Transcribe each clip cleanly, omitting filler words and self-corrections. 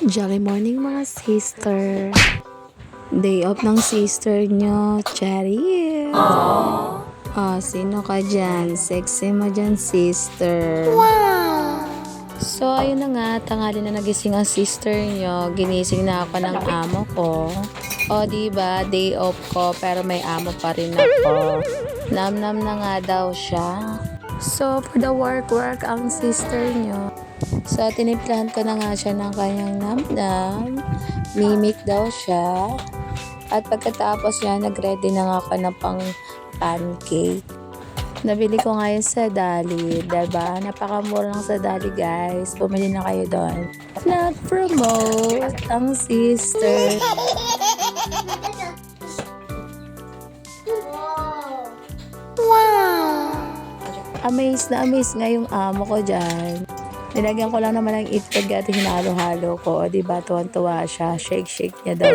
Jolly morning mga sister. Day off ng sister nyo, Cherry. Oh, sino ka dyan? Sexy mo dyan, sister. Wow! So, ayun na nga, tanghali na nagising ang sister nyo. Ginising na ako ng amo ko. O, diba, day off ko, pero may amo pa rin ako. Nam-nam na nga daw siya. So, for the work ang sister nyo. So, tinimplahan ko na nga siya ng kanyang namdam. Mimik daw siya. At pagkatapos niya, nag-ready na nga ako ng pang pancake. Nabili ko ngayon sa Dali. Diba? Napakamura lang sa Dali, guys. Bumili na kayo doon. Nag-promote ang sister. Wow! Amaze na amaze nga yung amo ko dyan. Nilagyan ko lang naman ng itlog at hinalo-halo ko. O, diba, tuwan-tuwa siya. Shake-shake niya daw.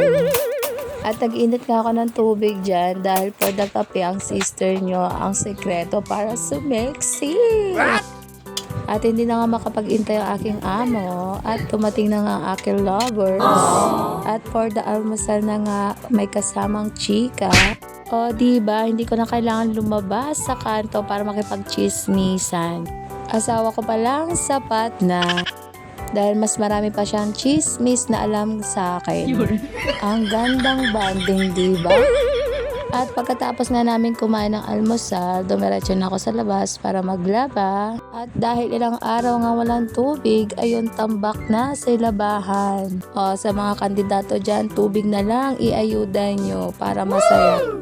At nag-init nga ako ng tubig dyan dahil for the kape ang sister nyo ang sekreto para sumexy. At hindi na nga makapag-intay ang aking amo. At tumating na nga ang aking lovers. At for the almusal na nga may kasamang chika. O, diba, hindi ko na kailangan lumabas sa kanto para makipag-chismisan. Asawa ko pa lang sapat na dahil mas marami pa siyang chismis na alam sa akin. Ang gandang banding, diba? At pagkatapos na namin kumain ng almusal, dumiretso na ako sa labas para maglaba. At dahil ilang araw nga walang tubig, ayun tambak na sa labahan. O, sa mga kandidato dyan, tubig na lang iayuda nyo para masaya.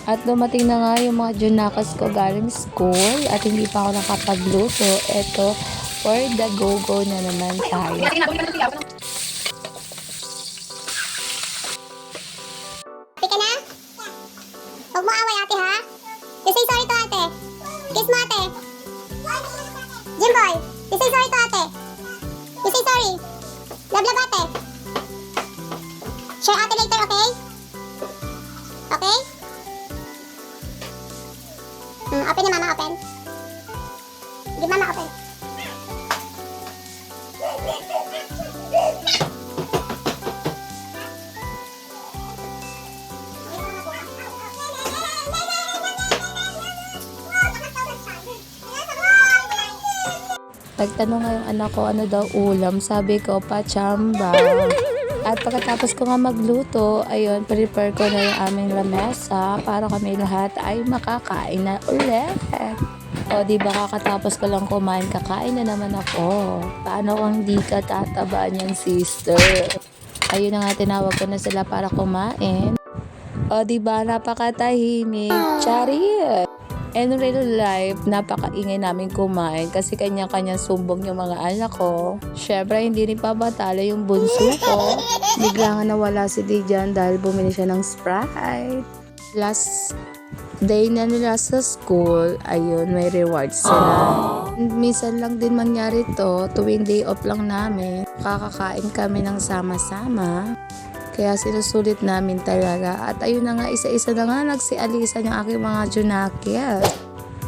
At dumating na nga yung mga junakas ko galing school at hindi pa ako nakapagluto. Eto, for the go-go na naman tayo. Happy ka na? Huwag mo away ate ha? You say sorry to ate. Kiss mo ate. Jimboy, you say sorry to ate. You say sorry. Love love ate. Share ate later, okay? Okay? Open na mama, open. Give mama open. Nagtanong nga yung anak ko ano daw ulam. Sabi ko, pachamba. At pagkatapos ko nga magluto, ayun, prepare ko na yung aming lamesa para kami lahat ay makakain na ulit. O, diba kakatapos ko lang kumain, kakain na naman ako. Paano kung di ka tataba niyan, sister? Ayun na nga, tinawag ko na sila para kumain. O, diba, napakatahimik. Charit! In real life, napakaingay namin kumain kasi kanya-kanya sumbong yung mga anak ko. Syempre, hindi rin pabatala yung bunso ko. Bigla nga nawala si Dijan dahil bumili siya ng Sprite. Last day na nila sa school, ayun, may rewards sila. Minsan lang din mangyari to, tuwing day off lang namin. Kakakain kami ng sama-sama. Kaya sinusulit namin talaga. At ayun na nga, isa-isa na nga nagsialisan yung aking mga junakis.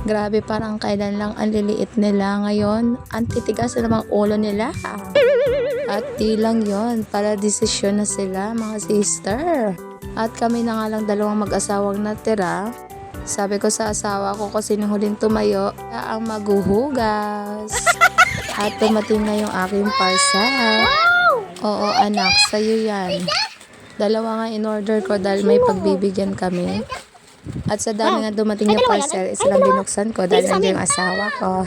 Grabe, parang kailan lang ang liliit nila. Ngayon, ang titigas na mga ulo nila. At di lang yon, para desisyon na sila, mga sister. At kami na nga lang dalawang mag-asawang natira. Sabi ko sa asawa ko kung sino huling tumayo, siya ang maghuhugas. At tumating na yung aking parcel. Oo anak, sa'yo yan. Dalawa nga in-order ko dahil may pagbibigyan kami. At sa dami nga dumating yung parcel, isa lang binuksan ko dahil nandiyan yung asawa ko.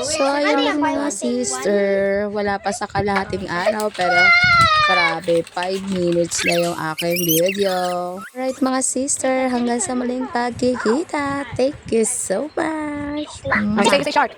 So, ayun lang mga sister. Wala pa sa kalahating araw pero grabe, 5 minutes na yung aking video. Alright mga sister, hanggang sa muling pagkikita. Thank you so much. Say short.